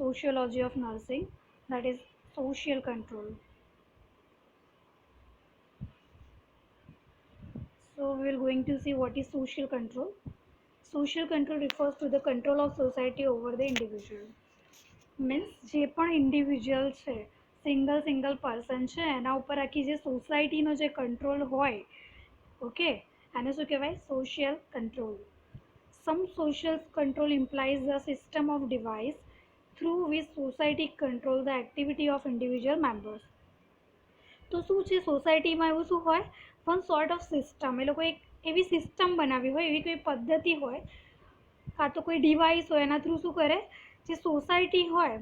sociology of nursing, that is social control. So we are going to see what is social control. Social control refers to the control of society over the individual. Means જે પણ individual છે, single person છે, એના ઉપર આખી જે સોસાયટીનો જે control હોય, ઓકે, આને શું કહેવાય? Social control. Some social control implies a system of device through which society control the activity of individual members. તો શું છે, સોસાયટીમાં એવું શું હોય? One sort of system. એ લોકો એક એવી સિસ્ટમ બનાવી હોય, એવી કોઈ પદ્ધતિ હોય, કાં તો કોઈ ડિવાઇસ હોય, એના થ્રુ શું કરે? જે સોસાયટી હોય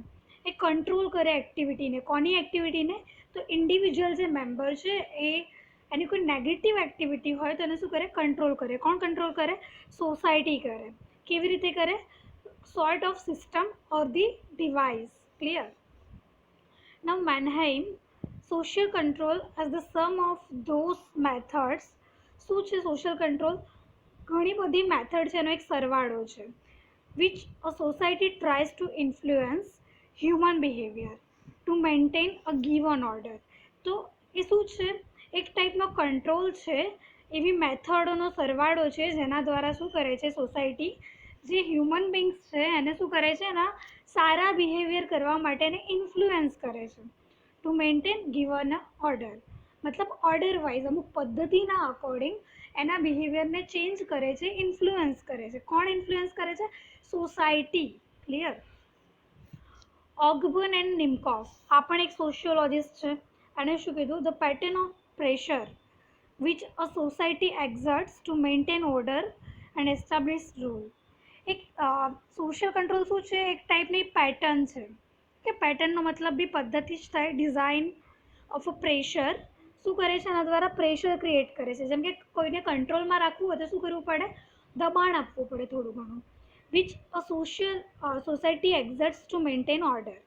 એ કંટ્રોલ કરે એક્ટિવિટીને. કોની એક્ટિવિટીને? તો ઇન્ડિવિજ્યુઅલ જે મેમ્બર છે એ એની કોઈ નેગેટિવ એક્ટિવિટી હોય તો એને શું કરે? કંટ્રોલ કરે. કોણ કંટ્રોલ કરે? સોસાયટી કરે. કેવી રીતે કરે? Sort of system or the device. Clear? Now Mannheim social control as the sum of those methods. શું છે સોશિયલ કંટ્રોલ? ઘણી બધી મેથડ છે, એનો એક સરવાળો છે. which a society tries to influence human behavior to maintain a given order. તો એ શું છે? એક ટાઈપનો કંટ્રોલ છે, એવી મેથડોનો સરવાળો છે જેના દ્વારા શું કરે છે સોસાયટી, જે હ્યુમન બિંગ્સ છે એને શું કરે છે? એના સારા બિહેવિયર કરવા માટે એને ઇન્ફ્લુઅન્સ કરે છે. ટુ મેન્ટેન ગિવન ઓર્ડર, મતલબ ઓર્ડર વાઇઝ અમુક પદ્ધતિના અકોર્ડિંગ એના બિહેવિયરને ચેન્જ કરે છે, ઇન્ફ્લુઅન્સ કરે છે. કોણ ઇન્ફ્લુઅન્સ કરે છે? Society. Clear? Ogburn and Nimkoff, આ પણ એક સોશિયોલોજિસ્ટ છે. એણે શું કીધું? The pattern of pressure which a society exerts to maintain order and establish rule. એક સોશિયલ કંટ્રોલ શું છે? એક ટાઈપની પેટર્ન છે. કે પેટર્નનો મતલબ બી પદ્ધતિ જ થાય. Design of a pressure. શું કરે છે? એના દ્વારા પ્રેશર ક્રિએટ કરે છે. જેમ કે કોઈને કંટ્રોલમાં રાખવું હોય તો શું કરવું પડે? દબાણ આપવું પડે થોડું ઘણું. Which a society exerts to maintain order.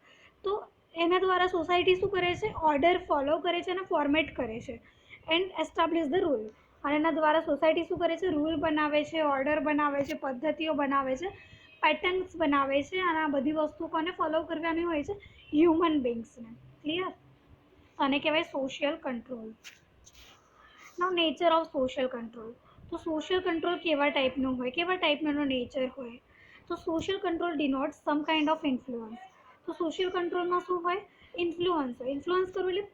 તો એના દ્વારા સોસાયટી શું કરે છે? ઓર્ડર ફોલો કરે છે અને ફોર્મેટ કરે છે. And establish the rule. અને એના દ્વારા સોસાયટી શું કરે છે? રૂલ બનાવે છે, ઓર્ડર બનાવે છે, પદ્ધતિઓ બનાવે છે, પેટર્ન્સ બનાવે છે. અને આ બધી વસ્તુ કોને ફોલો કરવાની હોય છે? હ્યુમન બિંગ્સને. ક્લિયર? આને કહેવાય social control. Now nature of social control. તો સોશિયલ કંટ્રોલ કેવા ટાઈપનું હોય? કેવા ટાઈપનો એનો નેચર હોય? તો social control ડિનોટ્સ sum kind of influence. તો સોશિયલ કંટ્રોલમાં શું હોય? ઇન્ફ્લુઅન્સ હોય. ઇન્ફ્લુઅન્સ કરવું એટલે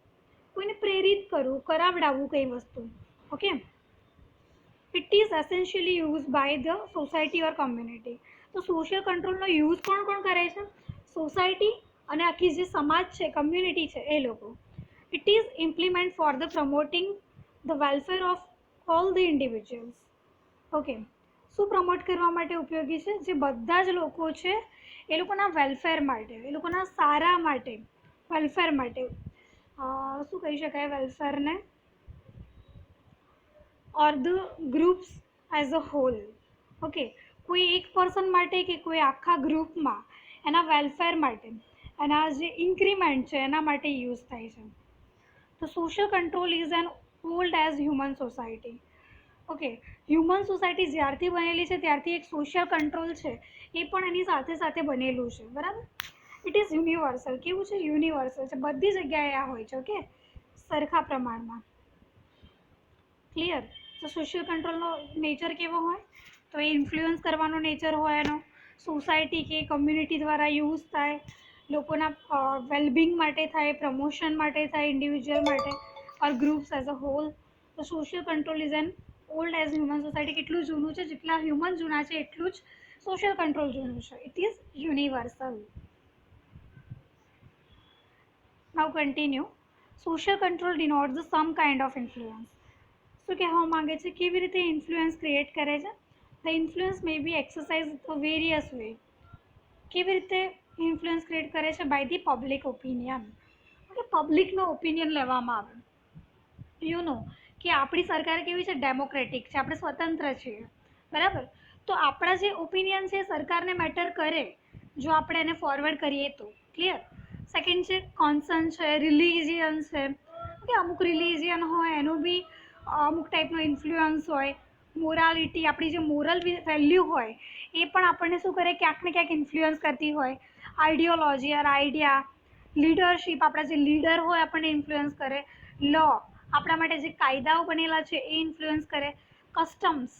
કોઈને પ્રેરિત કરવું, કરાવડાવવું કઈ વસ્તુ. Okay. It is essentially use by the society or community. તો સોશિયલ કંટ્રોલનો યુઝ કોણ કોણ કરે છે? સોસાયટી અને આખી જે સમાજ છે, કમ્યુનિટી છે, એ લોકો. It is implement for the promoting the welfare of all the individuals. Okay. શું પ્રમોટ કરવા માટે ઉપયોગી છે? જે બધા જ લોકો છે એ લોકોના વેલફેર માટે, એ લોકોના સારા માટે, વેલફેર માટે. શું કહી શકાય વેલફેરને? Or the groups as a whole. Okay. કોઈ એક પર્સન માટે કે કોઈ આખા ગ્રુપમાં એના વેલફેર માટે, એના જે ઇન્ક્રીમેન્ટ છે એના માટે યુઝ થાય છે. તો social control is an old as human society. Okay. Human society જ્યારથી બનેલી છે ત્યારથી એક સોશિયલ કંટ્રોલ છે એ પણ એની સાથે સાથે બનેલું છે. બરાબર? It is universal. કેવું છે? યુનિવર્સલ છે. બધી જગ્યાએ આ હોય છે. ઓકે, સરખા પ્રમાણમાં. ક્લિયર? તો સોશિયલ કંટ્રોલનો નેચર કેવો હોય? તો એ ઇન્ફ્લુઅન્સ કરવાનો નેચર હોય એનો. સોસાયટી કે કમ્યુનિટી દ્વારા યુઝ થાય, લોકોના વેલબિંગ માટે થાય, પ્રમોશન માટે થાય, ઇન્ડિવિજ્યુઅલ માટે ઓર ગ્રુપ્સ એઝ અ હોલ. તો social control is an old as human society. કેટલું જૂનું છે? જેટલા હ્યુમન જૂના છે એટલું જ સોશિયલ કંટ્રોલ જૂનું છે. It is universal. Now continue. Social control ડિનોટ્સ the sum kind of influence. શું કહેવા માંગે છે? કેવી રીતે ઇન્ફ્લુઅન્સ ક્રિએટ કરે છે? The influence may be exercise a various way. કેવી રીતે ઇન્ફ્લુઅન્સ ક્રિએટ કરે છે? By the public opinion. Okay, પબ્લિકનો ઓપિનિયન લેવામાં આવે. યુ નો કે આપણી સરકાર કેવી છે? ડેમોક્રેટિક છે. આપણે સ્વતંત્ર છીએ. બરાબર? તો આપણા જે ઓપિનિયન છે સરકારને મેટર કરે જો આપણે એને ફોરવર્ડ કરીએ તો. ક્લિયર? સેકન્ડ છે કોન્સર્ન છે, રિલિજિયન છે. ઓકે, અમુક રિલિજિયન હોય એનું બી અમુક ટાઈપનો ઇન્ફ્લુઅન્સ હોય. મોરાલિટી, આપણી જે મોરલ વેલ્યુ હોય એ પણ આપણને શું કરે? ક્યાંક ને ક્યાંક ઇન્ફ્લુઅન્સ કરતી હોય. આઈડિયોલોજી યાર આઈડિયા, લીડરશિપ, આપણા જે લીડર હોય આપણને ઇન્ફ્લુઅન્સ કરે, લો આપણા માટે જે કાયદાઓ બનેલા છે એ ઇન્ફ્લુઅન્સ કરે, કસ્ટમ્સ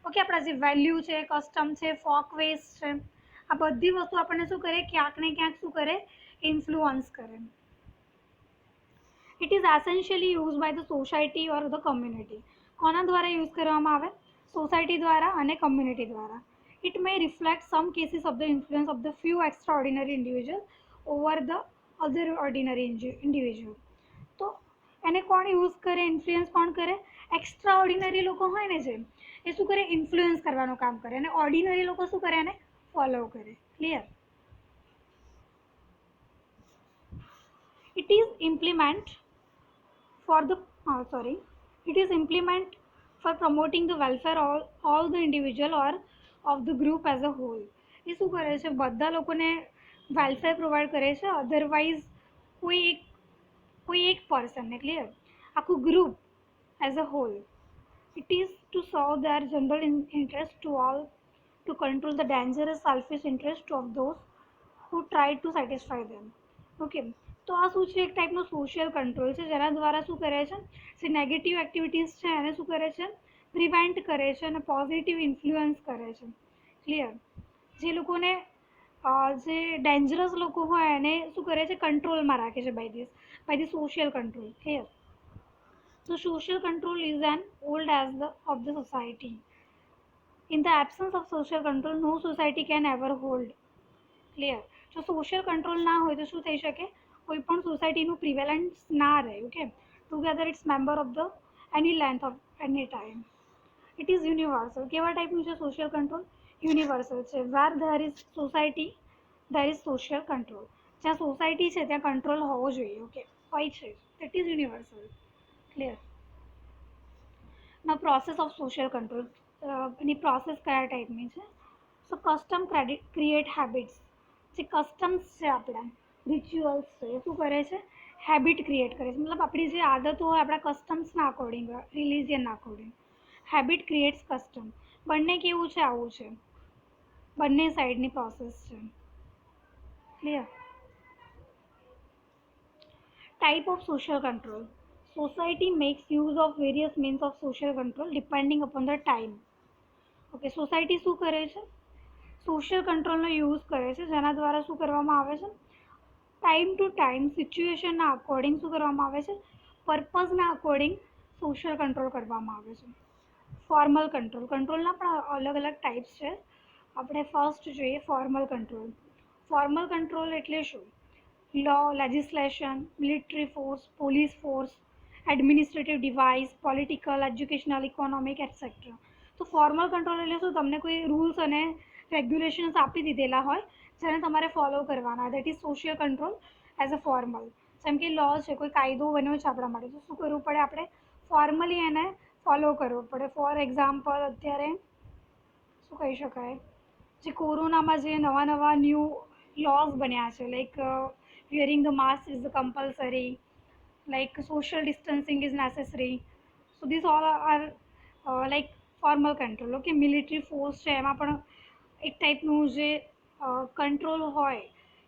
ઓકે આપણા જે વેલ્યુ છે, કસ્ટમ છે, ફોકવેઝ છે, આ બધી વસ્તુ આપણને શું કરે, ક્યાંક ને ક્યાંક શું કરે, ઇન્ફ્લુઅન્સ કરે. It is essentially use by the society or the community. કોના દ્વારા યુઝ કરવામાં આવે, સોસાયટી દ્વારા અને કમ્યુનિટી દ્વારા. It may reflect some cases of the influence of the few extraordinary individual over the other ordinary individual. તો એને કોણ યુઝ કરે, ઇન્ફ્લુઅન્સ કોણ કરે, એક્સ્ટ્રા ઓર્ડિનરી લોકો હોય ને જે, એ શું કરે, ઇન્ફ્લુઅન્સ કરવાનું કામ કરે, અને ઓર્ડિનરી લોકો શું કરે, એને ફોલો કરે. Clear? it is implement for the sorry it is implement for promoting the welfare all the individual or of the group as a whole. એ શું કરે છે, બધા લોકોને વેલફેર પ્રોવાઈડ કરે છે, અધરવાઇઝ કોઈ એક પર્સનને. ક્લિયર? આખું group as a whole. It is to serve their general interest to all, to control the dangerous selfish interest of those who try to satisfy them. Okay, તો આ શું છે, એક ટાઈપનો સોશિયલ કંટ્રોલ છે, જેના દ્વારા શું કરે છે, જે નેગેટિવ એક્ટિવિટીઝ છે એને શું કરે છે, પ્રિવેન્ટ કરે છે અને પોઝિટિવ ઇન્ફ્લુઅન્સ કરે છે. ક્લિયર? જે લોકોને જે ડેન્જરસ લોકો હોય એને શું કરે છે, કંટ્રોલમાં રાખે છે by the social control. Clear? So social control is an old as the of the society. In the absence of social control, no society can ever hold. Clear? જો સોશિયલ કંટ્રોલ ના હોય તો શું થઈ શકે, કોઈ પણ સોસાયટીનું પ્રિવેલન્સ ના રહે. Okay, together its member of the any length of any time. It is universal. કેવા ટાઈપનું છે સોશિયલ કંટ્રોલ? યુનિવર્સલ છે. Where there is society there is social control. જ્યાં સોસાયટી છે ત્યાં કંટ્રોલ હોવો જોઈએ. ઓકે, હોય છે, ઇટ ઇઝ યુનિવર્સલ. ક્લિયર? ના પ્રોસેસ ઓફ સોશિયલ કંટ્રોલ, એની પ્રોસેસ કયા ટાઈપની છે? So custom create habits. જે કસ્ટમ્સ છે આપણા, રિચ્યુઅલ્સ છે, એ શું કરે છે, હેબિટ ક્રિએટ કરે છે. મતલબ આપણી જે આદતો હોય આપણા કસ્ટમ્સના અકોર્ડિંગ, રિલિજિયનના અકોર્ડિંગ. Habit creates custom. બંને કેવું છે, આવું છે, બંને સાઈડની પ્રોસેસ છે. Clear? Type of social control. Society makes use of various means of social control depending upon the time. Okay, society શું કરે છે, સોશિયલ કંટ્રોલનો યુઝ કરે છે, જેના દ્વારા શું કરવામાં આવે છે, ટાઈમ ટુ ટાઈમ સિચ્યુએશનના અકોર્ડિંગ શું કરવામાં આવે છે, પર્પઝના અકોર્ડિંગ સોશિયલ કંટ્રોલ કરવામાં આવે છે. Formal control. કંટ્રોલના પણ અલગ અલગ ટાઈપ્સ છે. આપણે ફર્સ્ટ જોઈએ ફોર્મલ કંટ્રોલ. ફોર્મલ કંટ્રોલ એટલે શું? Law, legislation, military force, police force, administrative device, political, educational, economic etcetera. તો ફોર્મલ કંટ્રોલ એટલે શું? તમને કોઈ રૂલ્સ અને રેગ્યુલેશન્સ આપી દીધેલા હોય જેને તમારે ફોલો કરવાના, that is social control as a formal. જેમ કે લો છે, કોઈ કાયદો બન્યો છે આપણા માટે, તો શું કરવું પડે, આપણે ફોર્મલી એને ફોલો કરવો પડે. ફોર એક્ઝામ્પલ, અત્યારે શું કહી શકાય, જે કોરોનામાં જે નવા નવા ન્યૂ લોઝ બન્યા છે, like wearing the mask is compulsory, like social distancing is necessary. So these all are like formal control. Okay, military force છે, એમાં પણ એક ટાઈપનું જે કંટ્રોલ હોય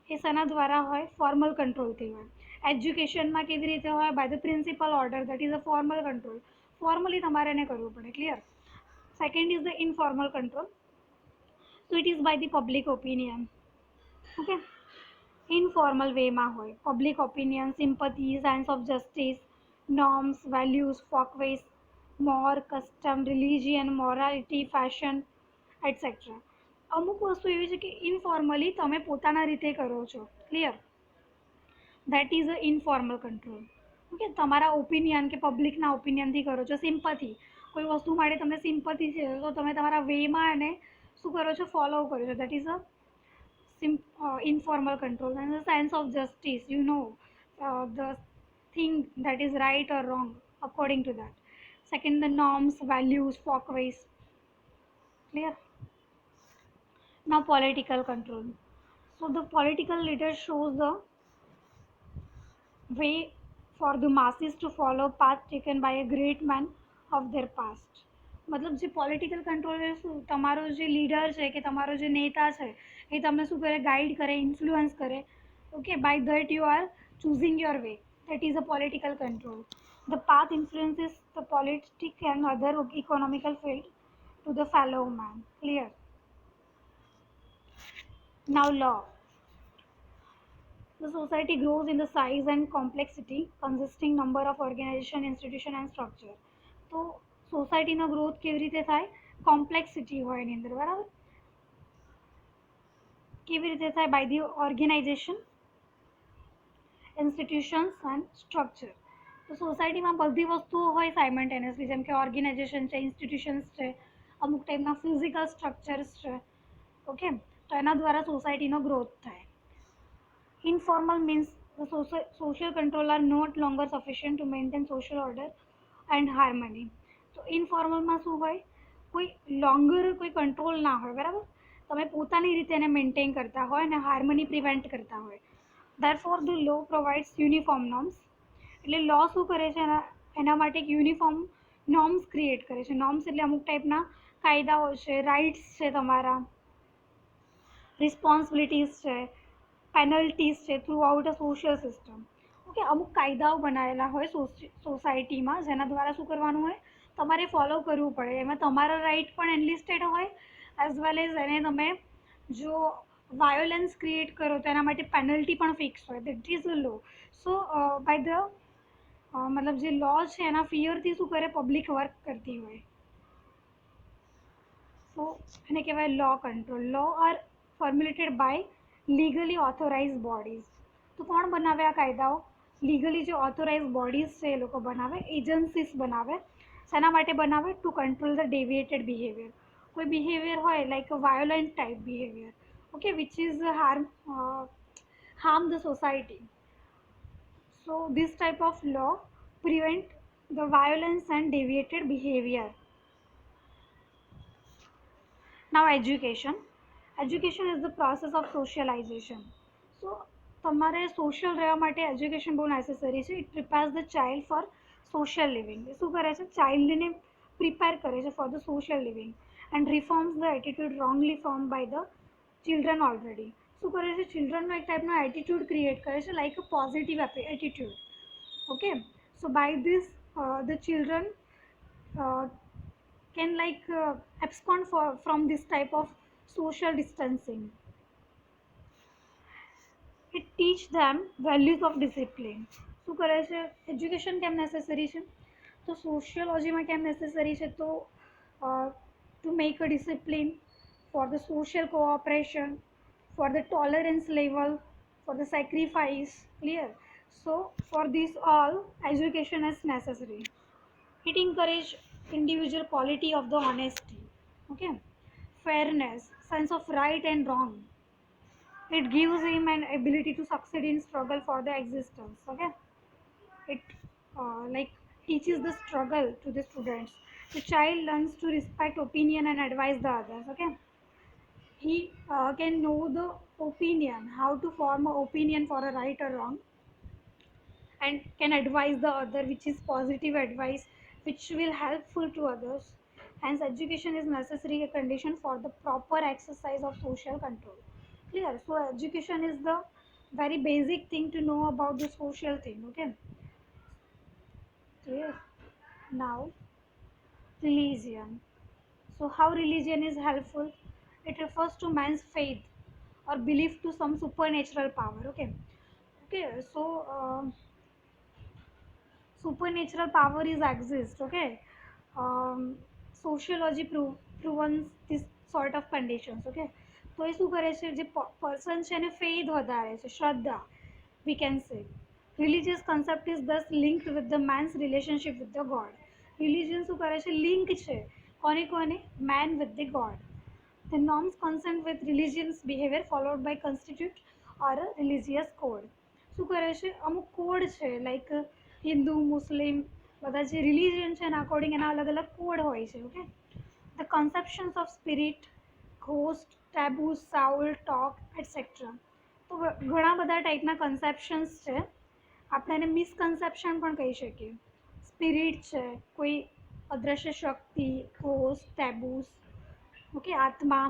એ શેના દ્વારા હોય, ફોર્મલ કંટ્રોલથી હોય. એજ્યુકેશનમાં કેવી રીતે હોય, by the principal order, that is a formal control. Formally તમારે એને કરવું પડે. Clear? Second is the informal control. So it is by the public opinion. Okay, informal વેમાં હોય, public opinion, sympathy, sense of justice, norms, values, folkways, mores, custom, religion, morality, fashion etcetera. અમુક વસ્તુ એવી છે કે ઇનફોર્મલી તમે પોતાના રીતે કરો છો. Clear? That is a informal control. Okay, તમારા ઓપિનિયન કે પબ્લિકના ઓપિનિયનથી કરો છો. સિમ્પથી, કોઈ વસ્તુ માટે તમને સિમ્પથી છે તો તમે તમારા વેમાં એને શું કરો છો, ફોલો કરો છો. That is a informal control. And the sense of justice, you know, the thing that is right or wrong according to that. Second, the norms, values, folkways. Clear? Now political control. So the political leader shows the way for the masses to follow path taken by a great man of their past. મતલબ જે political control એ શું, તમારો જે leader છે કે તમારો જે નેતા છે એ તમને શું કરે, ગાઈડ કરે, ઇન્ફ્લુઅન્સ કરે. Okay, by that you are choosing your way. That is a political control. The path influences the politic and other economical field to the fellow man. Clear? Now law. The society grows in the size and complexity, consisting number of organization, institution and structure. તો સોસાયટીનો growth કેવી રીતે થાય? Complexity હોય એની અંદર, બરાબર. કેવી રીતે થાય? By the organisation, institutions and structure. તો સોસાયટીમાં બધી વસ્તુઓ હોય સાયમલ્ટેનિયસલી, જેમ કે ઓર્ગેનાઇઝેશન છે, ઇન્સ્ટિટ્યુશન્સ છે, અમુક ટાઈપના ફિઝિકલ સ્ટ્રક્ચર્સ છે. ઓકે, તો એના દ્વારા સોસાયટીનો ગ્રોથ થાય. Informal means the social control are not longer sufficient to maintain social order and harmony. તો ઇનફોર્મલમાં શું હોય? કોઈ લોંગર કોઈ કંટ્રોલ ના હોય, બરાબર. તમે પોતાની રીતે એને મેન્ટેન કરતા હોય અને હાર્મની પ્રિવેન્ટ કરતા હોય. Therefore the law provides uniform norms. એટલે લો શું કરે છે? એના માટે એક યુનિફોર્મ નોર્મ્સ ક્રિએટ કરે છે. નોર્મ્સ એટલે અમુક ટાઈપના કાયદાઓ છે, રાઇટ્સ છે તમારા, રિસ્પોન્સિબિલિટીઝ છે, પેનલ્ટીઝ છે through out a social system. Okay, અમુક કાયદાઓ બનાવેલા હોય સોસાયટીમાં, જેના દ્વારા શું કરવાનું હોય, તમારે ફોલો કરવું પડે. એમાં તમારા રાઇટ પણ એનલિસ્ટેડ હોય, એઝ વેલ એઝ એને તમે જો વાયોલન્સ ક્રિએટ કરો તો એના માટે પેનલ્ટી પણ ફિક્સ હોય. That is a law. So by the મતલબ જે લો છે એના ફિયરથી શું કરે, પબ્લિક વર્ક કરતી હોય. સો એને કહેવાય law control. Law are formulated by legally authorize bodies. તો કોણ બનાવે આ કાયદાઓ? લીગલી જે ઓથોરાઇઝ બોડીઝ છે એ લોકો બનાવે, એજન્સીસ બનાવે. શેના માટે બનાવે? To control the deviated behaviour. કોઈ બિહેવિયર હોય like a violent type behaviour, okay, which is harm the society. So this type of law prevent the violence and deviated behavior. Now education. Education is the process of socialization. So તમારે social રહેવા માટે education બહુ necessary છે. It prepares the child for social living. એ શું કરે છે? ચાઇલ્ડને પ્રિપેર કરે છે for the social living and reforms the attitude wrongly form by the children already. શું કરે છે? ચિલ્ડ્રનનો એક ટાઈપનો એટીટ્યુડ ક્રિએટ કરે છે, like a positive attitude. Okay, so by this the children can abscond from this type of social distancing. It teach them values of discipline. શું કરે છે? Education કેમ નેસેસરી છે? તો સોશિયોલોજીમાં કેમ નેસેસરી છે? તો to make a discipline, four the social cooperation, for the tolerance level, for the sacrifice. Clear? So for this all education is necessary. It encourages individual quality of the honesty, okay, fairness, sense of right and wrong. It gives him an ability to succeed in struggle for the existence. Okay, it teaches the struggle to the students. The child learns to respect opinion and advise the others. Okay, he can know the opinion, how to form an opinion for a right or wrong, and can advise the other, which is positive advice, which will helpful to others. Hence education is necessary a condition for the proper exercise of social control. Clear? So education is the very basic thing to know about the social thing. Okay, clear? Now religion. So how religion is helpful? It refers to man's faith or belief to some supernatural power. Okay, so supernatural power is exist. Okay, sociology proves this sort of conditions. Okay, તો એ શું કરે છે? જે person છે એને faith વધારે છે, શ્રદ્ધા, we can say. Religious concept is thus linked with the man's relationship with the god. Religion શું કરે છે? લિંક છે કોને કોને? man with the god. The norms consent with religion's behavior followed by constitute or a religious code. શું કરે છે? અમુક કોડ છે, લાઈક હિન્દુ, મુસ્લિમ, બધા જે રિલિજન છે એના અકોર્ડિંગ એના અલગ અલગ કોડ હોય છે. Okay, the conceptions of spirit, ghost, taboo, soul, talk etcetera. તો ઘણા બધા ટાઈપના કન્સેપ્શન્સ છે. આપણે એને મિસકન્સેપ્શન પણ કહી શકીએ. સ્પિરિટ છે, કોઈ અદ્રશ્ય શક્તિ, ઘોસ્ટ, ટેબુસ, ઓકે, આત્મા,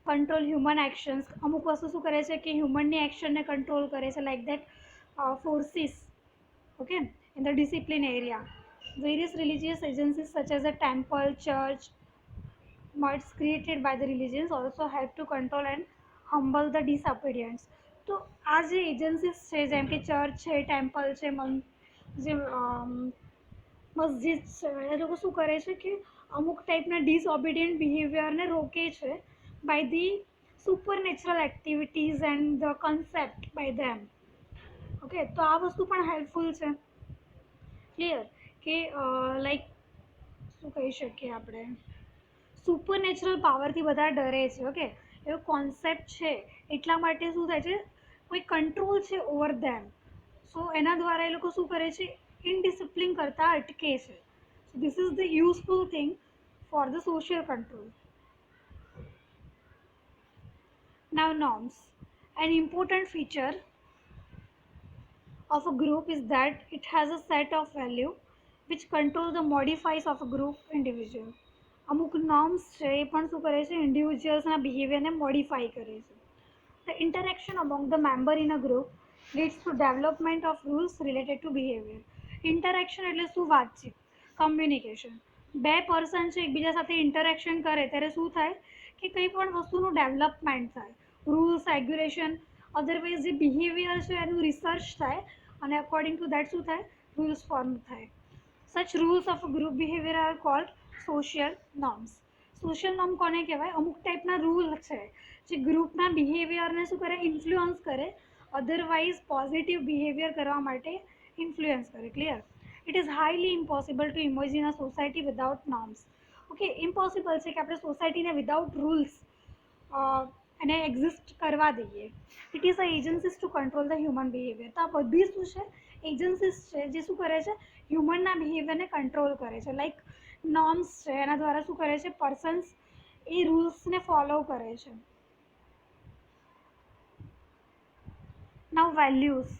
કંટ્રોલ હ્યુમન એક્શન્સ. અમુક વસ્તુ શું કરે છે કે હ્યુમનની એક્શનને કંટ્રોલ કરે છે, like that forces, okay, in the discipline area. Various religious agencies such as a temple, church, mosques created by the religions also help to control and humble the disobedience. તો આ જે એજન્સીસ છે જેમ કે church છે, temple છે, જે મસ્જિદ છે, એ લોકો શું કરે છે કે અમુક ટાઈપના ડિસઓબિડિયન્ટ બિહેવિયરને રોકે છે by the supernatural activities and the concept by them. Okay, તો આ વસ્તુ પણ હેલ્પફુલ છે. ક્લિયર કે લાઈક શું કહી શકીએ આપણે, સુપરનેચરલ પાવરથી બધા ડરે છે. ઓકે, એવો કોન્સેપ્ટ છે એટલા માટે શું થાય છે, કોઈ કંટ્રોલ છે ઓવર ધેમ. સો એના દ્વારા એ લોકો શું કરે છે, ઇનડિસિપ્લિન કરતાં અટકે છે. સો this is the useful thing for the social control. Now norms. An important feature of a group is that it has a set of value which control the modifies of a group individual. અમુક norms છે એ પણ શું કરે છે, ઇન્ડિવિજ્યુઅલ્સના બિહેવિયરને modify કરે છે. The interaction among the member in a group leads to development of rules related to behavior. Interaction એટલે શું, વાતચીત, કમ્યુનિકેશન. બે પર્સન છે એકબીજા સાથે ઇન્ટરેક્શન કરે ત્યારે શું થાય કે કંઈ પણ વસ્તુનું ડેવલપમેન્ટ થાય, રૂલ્સ, રેગ્યુલેશન, અધરવાઇઝ જે બિહેવિયર છે એનું રિસર્ચ થાય અને અકોર્ડિંગ ટુ દેટ શું થાય, રૂલ્સ ફોર્મ થાય. Such rules of group behaviour are called social norms. Social norm કોને કહેવાય, અમુક ટાઈપના રૂલ છે જે ગ્રુપના બિહેવિયરને શું કરે, ઇન્ફ્લુઅન્સ કરે, અધરવાઇઝ પોઝિટિવ બિહેવિયર કરવા માટે ઇન્ફ્લુઅન્સ કરે. Clear. It is highly impossible two imagine a society without norms. Okay, impossible છે કે આપણે સોસાયટીને વિદાઉટ રૂલ્સ એને એક્ઝિસ્ટ કરવા દઈએ. It is a agencies two control the human behaviour. તો આ બધી શું છે, એજન્સીસ છે જે શું કરે છે, હ્યુમનના બિહેવિયરને કંટ્રોલ કરે છે. લાઈક નોર્મ્સ છે એના દ્વારા શું કરે છે, પર્સન્સ એ રૂલ્સને ફોલો કરે છે. નાઉ values.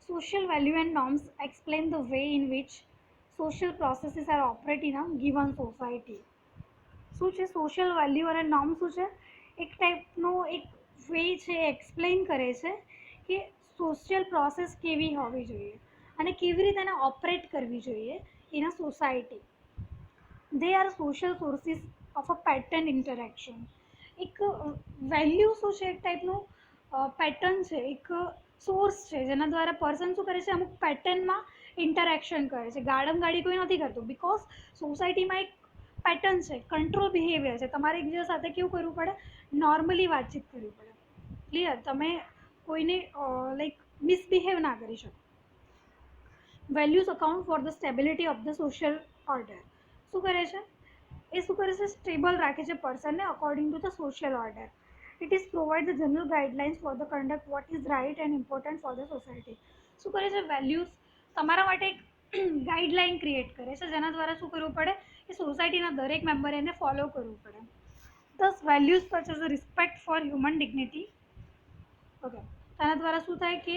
Social value and norms explain the way in which social processes are operate in a given society. શું છે, સોશિયલ વેલ્યુ અને નોર્મ શું છે, એક ટાઈપનો એક વે છે, એક્સપ્લેન કરે છે કે સોશિયલ પ્રોસેસ કેવી હોવી જોઈએ અને કેવી રીતે એને ઓપરેટ કરવી જોઈએ in a society. They are social sources of a pattern interaction. એક વેલ્યુ શું છે, એક ટાઈપનું પેટર્ન છે, એક સોર્સ છે જેના દ્વારા પર્સન શું કરે છે, અમુક પેટર્નમાં ઇન્ટરેક્શન કરે છે. ગાડમ ગાડી કોઈ નથી કરતું, બિકોઝ સોસાયટીમાં એક પેટર્ન છે, કંટ્રોલ બિહેવિયર છે. તમારે એકબીજા સાથે કેવું કરવું પડે, નોર્મલી વાતચીત કરવી પડે. ક્લિયર. તમે કોઈને લાઈક મિસબિહેવ ના કરી શકો. Values account for the stability of the social order. શું કરે છે, એ શું કરે છે, સ્ટેબલ રાખે છે પર્સનને according to the social order. It is provide the general guidelines for the conduct what is right and important for the society. શું કરે છે, વેલ્યુઝ તમારા માટે એક ગાઈડલાઇન ક્રિએટ કરે છે જેના દ્વારા શું કરવું પડે, કે સોસાયટીના દરેક મેમ્બરે એને ફોલો કરવું પડે. Thus values such as respect for human dignity. Okay, તેના દ્વારા શું થાય કે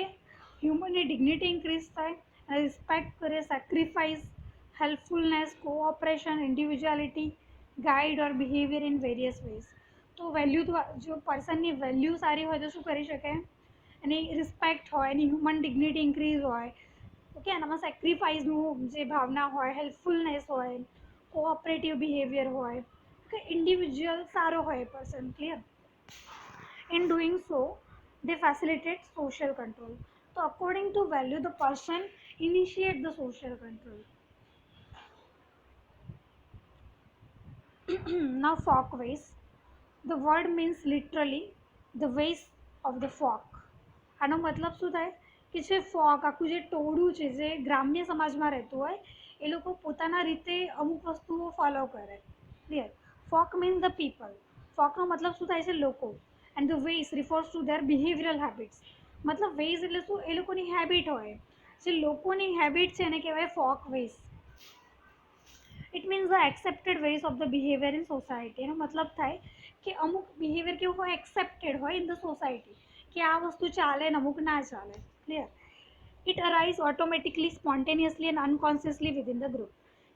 હ્યુમનની ડિગ્નિટી ઇન્ક્રીઝ થાય, રિસ્પેક્ટ કરે, sacrifice, helpfulness, cooperation, individuality, guide or behaviour in various ways. તો વેલ્યુ, જો પર્સનની વેલ્યુ સારી હોય તો શું કરી શકે, એની રિસ્પેક્ટ હોય, એની હ્યુમન ડિગ્નિટી ઇન્ક્રીઝ હોય, ઓકે, એનામાં સેક્રિફાઈસનું જે ભાવના હોય, હેલ્પફુલનેસ હોય, કોઓપરેટિવ બિહેવિયર હોય, ઓકે, ઇન્ડિવિજ્યુઅલ સારો હોય person. Clear. In doing so, they facilitate social control. So according to value, the person initiate the social control. Now folkways. The word means literally the ways of the folk. આનો મતલબ શું થાય કે જે folk, આખું જે ટોળું છે જે ગ્રામ્ય સમાજમાં રહેતું હોય એ લોકો પોતાના રીતે અમુક વસ્તુઓ ફોલો કરે. Clear. Folk means the people. ફોકનો મતલબ શું થાય છે, લોકો. And the ways refers to their behavioural habits. મતલબ વેઝ એટલે શું, એ લોકોની હેબિટ હોય, જે લોકોની હેબિટ છે એને કહેવાય folkways. It means the accepted ways of the behaviour in society. એનો મતલબ થાય કે અમુક બિહેવિયર કેવું હોય, એક્સેપ્ટેડ હોય ઇન ધ સોસાયટી, કે આ વસ્તુ ચાલે ને અમુક ના ચાલે. Clear. It arise automatically, spontaneously and unconsciously within the group.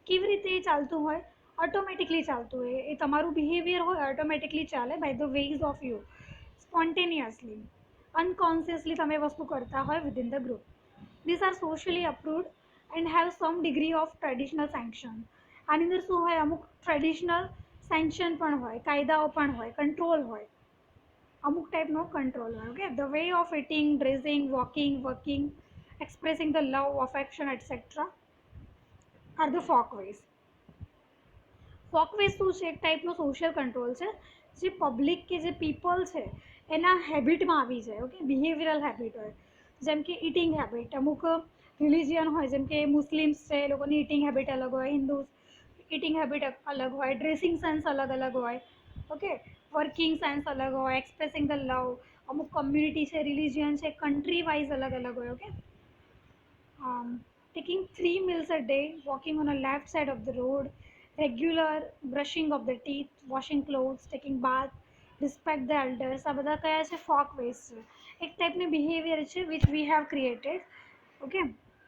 કેવી રીતે એ ચાલતું હોય? ઓટોમેટિકલી ચાલતું હોય, એ તમારું બિહેવિયર હોય ઓટોમેટિકલી ચાલે by the ways of you, spontaneously, unconsciously તમે વસ્તુ કરતા હોય within the group. These are socially approved and have some degree of traditional sanction. આની અંદર શું હોય? અમુક ટ્રેડિશનલ સેન્ક્શન પણ હોય, કાયદાઓ પણ હોય, કંટ્રોલ હોય, અમુક ટાઈપનો કંટ્રોલ હોય. Okay, the way of eating, dressing, walking, working, expressing the love, affection etcetera are the folkways. Folkways શું છે? એક ટાઈપનો સોશિયલ કંટ્રોલ છે જે પબ્લિક કે જે પીપલ છે એના હેબિટમાં આવી જાય. ઓકે, બિહેવિયરલ હેબિટ હોય, જેમ કે ઇટિંગ હેબિટ. અમુક રિલિજિયન હોય, જેમ કે મુસ્લિમ્સ છે, એ લોકોની ઇટિંગ હેબિટ અલગ હોય, હિન્દુઝ ઇટિંગ હેબિટ અલગ હોય, ડ્રેસિંગ સેન્સ અલગ અલગ હોય. ઓકે, વર્કિંગ સેન્સ અલગ હોય, એક્સપ્રેસિંગ ધ લવ, અમુક કમ્યુનિટી છે, રિલિજિયન છે, કન્ટ્રી વાઇઝ અલગ અલગ હોય. Okay, taking 3 meals a day, walking on a left side of the road, regular brushing of the teeth, washing clothes, taking bath, respect the elders. આ બધા કયા છે? ફોક વેઝ છે. એક ટાઈપની બિહેવિયર છે which we have created. Okay,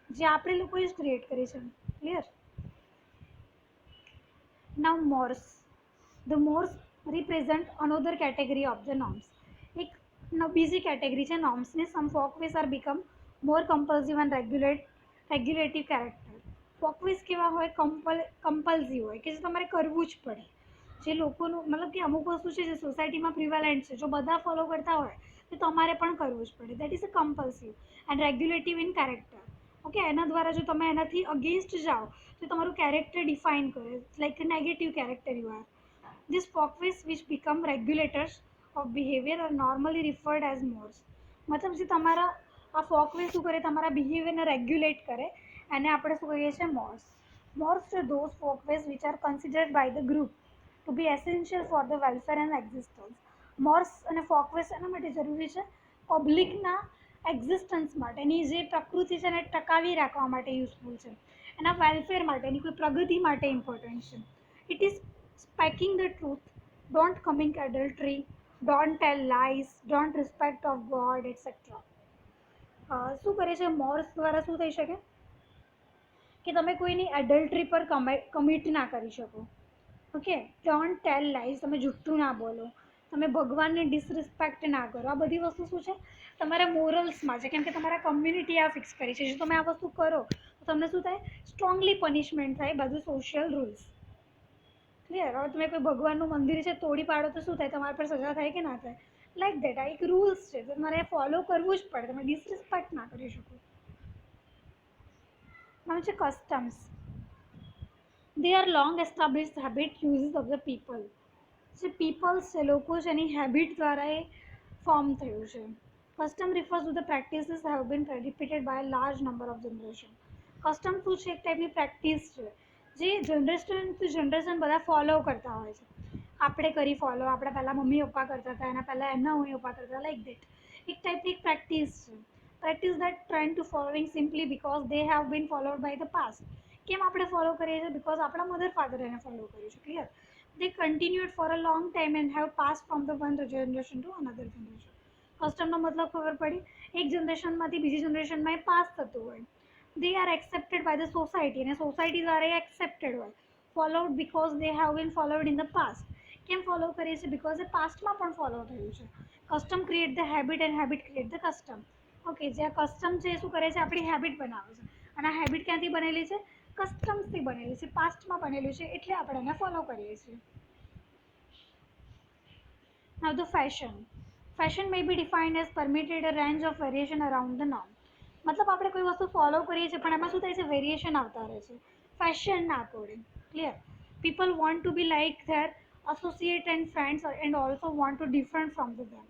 જે આપણે લોકોએ જ ક્રિએટ કરી છે. Clear? Now mores. The mores represent another category of the norms. એક બીજી કેટેગરી છે નોર્મ્સની. Some folkways are become more compulsive and regulative character. Folkways કેવા હોય? કમ્પલ્સિવ હોય, કે જે તમારે કરવું જ પડે. જે લોકોનું મતલબ કે અમુક વસ્તુ છે જે સોસાયટીમાં પ્રિવેલન્ટ છે, જો બધા ફોલો કરતા હોય તો તમારે પણ કરવું જ પડે. That is a compulsive and regulative in character. Okay, એના દ્વારા જો તમે એનાથી અગેન્સ્ટ જાઓ તો તમારું કેરેક્ટર ડિફાઇન કરે, like negative character you are. These folkways which become regulators of behavior are normally referred as mores. મતલબ જે તમારા આ ફોકવે શું કરે? તમારા બિહેવિયરને રેગ્યુલેટ કરે, એને આપણે શું કહીએ છીએ? Morse. Morse are those folkways which are considered by the group to be essential for the welfare and existence. Morse અને ફોકવેસ એના માટે જરૂરી છે? પબ્લિકના એક્ઝિસ્ટન્સ માટે, એની જે પ્રકૃતિ છે એને ટકાવી રાખવા માટે યુઝફુલ છે, એના વેલફેર માટે, એની કોઈ પ્રગતિ માટે ઇમ્પોર્ટન્ટ છે. It is speaking the truth, don't commit adultery, don't tell lies, don't respect of God, etc. શું કરે છે મોર્સ દ્વારા? શું થઈ શકે કે તમે કોઈની એડલ્ટરી પર કમિટ ના કરી શકો. ઓકે, ડોન્ટ ટેલ લાઈઝ, તમે જુઠ્ઠું ના બોલો, તમે ભગવાનને ડિસરિસ્પેક્ટ ના કરો. આ બધી વસ્તુ શું છે? તમારા મોરલ્સમાં છે, કેમ કે તમારા કમ્યુનિટી આ ફિક્સ કરી છે. જો તમે આ વસ્તુ કરો તો તમને શું થાય? સ્ટ્રોંગલી પનિશમેન્ટ થાય, બધું સોશિયલ રૂલ્સ. ક્લિયર? હવે તમે કોઈ ભગવાનનું મંદિર છે તોડી પાડો તો શું થાય? તમારા પર સજા થાય કે ના થાય? Like that. આ એક રૂલ્સ છે, તો તમારે ફોલો કરવું જ પડે, તમે ડિસરિસ્પેક્ટ ના કરી શકો. નામ છે customs. They are long established habit uses of the people. જે પીપલ્સ છે, લોકો છે, એની હેબિટ દ્વારા એ ફોર્મ થયું છે. Custom refers to the practices have been repeated by a large number of generation. Custom શું છે? એક ટાઈપની પ્રેક્ટિસ છે જે જનરેશન ટુ જનરેશન બધા ફોલો કરતા હોય છે. આપણે કરી ફોલો, આપણે પહેલાં મમ્મી પપ્પા કરતા હતા, એના પહેલાં એમના મમ્મી પપ્પા કરતા હતા, લાઈક દેટ. એક ટાઈપની પ્રેક્ટિસ છે. Practice that trend to following simply because they have been followed by the past. કેમ આપણે ફોલો કરીએ છીએ? બિકોઝ આપણા મધર ફાધર એને ફોલો કર્યું છે. Clear? they continued for a long time and have passed from the one generation to another generation. કસ્ટમનો મતલબ ખબર પડી? એક જનરેશનમાંથી બીજી જનરેશનમાં એ પાસ થતું હોય. they are accepted by the society, અને સોસાયટી દ્વારા એ એક્સેપ્ટેડ હોય. followed because they have been followed in the past. કેમ ફોલો કરીએ છીએ? બિકોઝ એ પાસ્ટમાં પણ ફોલો થયું છે. Custom create the habit and habit create the custom. Okay, જે આ કસ્ટમ છે એ શું કરે છે? આપણી હેબિટ બનાવે છે, અને આ હેબિટ ક્યાંથી બનેલી છે? કસ્ટમ્સથી બનેલી છે, પાસ્ટમાં બનેલું છે, એટલે આપણે એને ફોલો કરીએ છીએ. Now the fashion. Fashion may be defined as permitted a range of variation around the norm. મતલબ આપણે કોઈ વસ્તુ ફોલો કરીએ છીએ પણ એમાં શું થાય છે? વેરિએશન આવતા રહે છે ફેશનના according. Clear? People want to be like their associate and friends and also want to different from the them.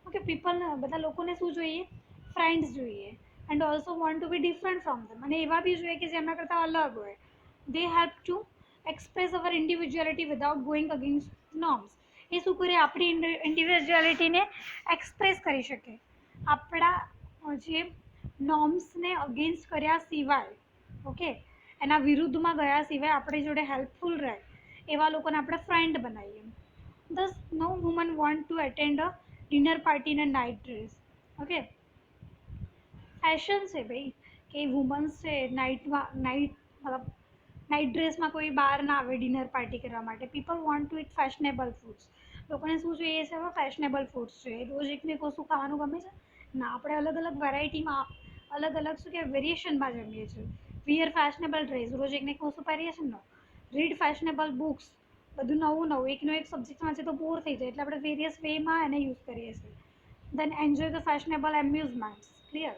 Okay, પીપલને બધા લોકોને શું જોઈએ? ફ્રેન્ડ્સ જોઈએ, and also want to be different from them, અને એવા બી જોઈએ કે જે એમના કરતાં અલગ હોય. They help to express our individuality without going against norms. એ શું કરે? આપણી ઇન્ડિવિજ્યુઅલિટીને એક્સપ્રેસ કરી શકે આપણા જે નોર્મ્સને અગેન્સ્ટ કર્યા સિવાય. ઓકે, એના વિરુદ્ધમાં ગયા સિવાય આપણી જોડે હેલ્પફુલ રહે એવા લોકોને આપણે ફ્રેન્ડ બનાવીએ. thus no woman want to attend a dinner party in a night dress. Okay, fashion છે ભાઈ કે વુમન્સ છે નાઇટ મતલબ નાઇટ ડ્રેસમાં કોઈ બહાર ના આવે ડિનર પાર્ટી કરવા માટે. People want two it fashionable foods. લોકોને શું જોઈએ છે? હવે ફેશનેબલ ફૂડ્સ જોઈએ. રોજ એકને કશું ખાવાનું ગમે છે? ના, આપણે અલગ અલગ વેરાયટીમાં, અલગ અલગ શું કહેવાય વેરિએશનમાં જમીએ છીએ. વિયર ફેશનેબલ ડ્રેસ, રોજ એકને કશું પહેરીએ છીએ ને. રીડ ફેશનેબલ બુક્સ, બધું નવું નવું એકનો એક સબ્જેક્ટ વાંચે તો બોર થઈ જાય, એટલે આપણે વેરિયસ વેમાં એને યુઝ કરીએ છીએ. Then enjoy the fashionable amusements. Clear?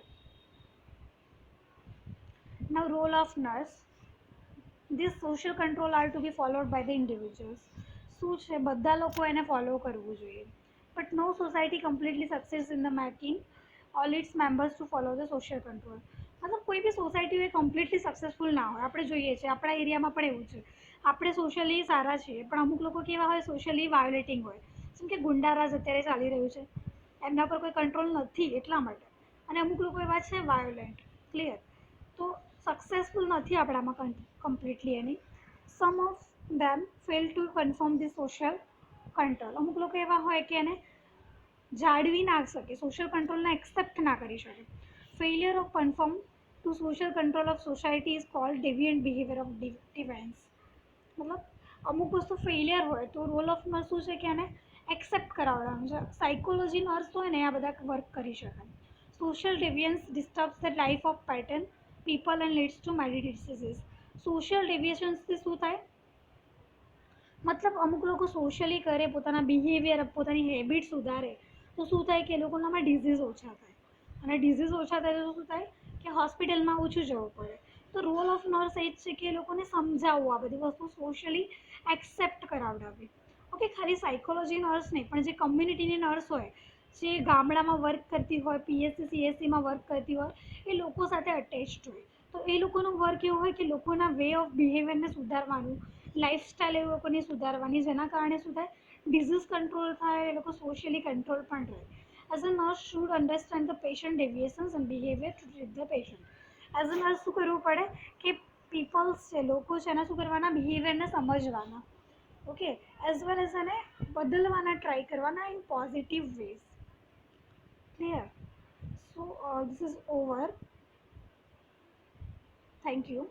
Now, role of nurse. This social control are to be followed by the individuals. શું છે? બધા લોકો એને ફોલો કરવું જોઈએ. But no society completely succeeds in the making all its members to follow the social control. મતલબ કોઈ બી society હોય કમ્પ્લીટલી સક્સેસફુલ ના હોય. આપણે જોઈએ છીએ આપણા એરિયામાં પણ એવું છે. આપણે સોશિયલી સારા છીએ પણ અમુક લોકો કેવા હોય સોશિયલી વાયોલેટિંગ હોય. જેમ કે ગુંડારાજ અત્યારે ચાલી રહ્યું છે, એમના પર કોઈ કંટ્રોલ નથી એટલા માટે. અને અમુક લોકો એવા છે વાયોલેન્ટ. ક્લિયર? તો સક્સેસફુલ નથી આપણામાં completely any. Some of them fail to confirm the social control. અમુક લોકો એવા હોય કે એને જાળવી ના શકે, સોશિયલ કંટ્રોલને એક્સેપ્ટ ના કરી શકે. Failure of confirm to social control of society is called deviant behaviour of deviance. મતલબ અમુક વસ્તુ ફેલિયર હોય તો રોલ ઓફ નર્સ શું છે કે એને એક્સેપ્ટ કરાવવાનું છે. સાયકોલોજી નર્સ હોય ને આ બધા વર્ક કરી શકે. Social deviance disturbs the life of pattern people and leads to many diseases. Social ડેવિએશન્સથી શું થાય? મતલબ અમુક લોકો સોશિયલી કરે, પોતાના બિહેવિયર, પોતાની હેબિટ સુધારે તો શું થાય કે એ લોકોનામાં ડિઝીઝ ઓછા થાય. અને ડિઝીઝ ઓછા થાય તો શું થાય કે હોસ્પિટલમાં ઓછું જવું પડે. તો રોલ ઓફ નર્સ એ જ છે કે એ લોકોને સમજાવવું, આ બધી વસ્તુ સોશિયલી એક્સેપ્ટ કરાવડાવી. ઓકે, ખાલી સાયકોલોજી નર્સ નહીં પણ જે કમ્યુનિટીની નર્સ હોય, જે ગામડામાં વર્ક કરતી હોય, પીએસસી સીએસસીમાં વર્ક કરતી હોય, એ લોકો સાથે અટેચ્ડ હોય. તો એ લોકોનું વર્ક એવું હોય કે લોકોના વે ઓફ બિહેવિયરને સુધારવાનું, લાઈફસ્ટાઈલ એ લોકોની સુધારવાની, જેના કારણે શું થાય ડિઝીઝ કંટ્રોલ થાય, એ લોકો સોશિયલી કંટ્રોલ પણ રહે. As a nurse should understand the patient deviations and behaviour to treat the patient. As a nurse શું કરવું પડે કે પીપલ્સ છે, લોકો છે એના શું કરવાના બિહેવિયરને સમજવાના. ઓકે, એઝ વેલ એઝ એને બદલવાના ટ્રાય કરવાના in positive ways. Clear? So this is over. Thank you.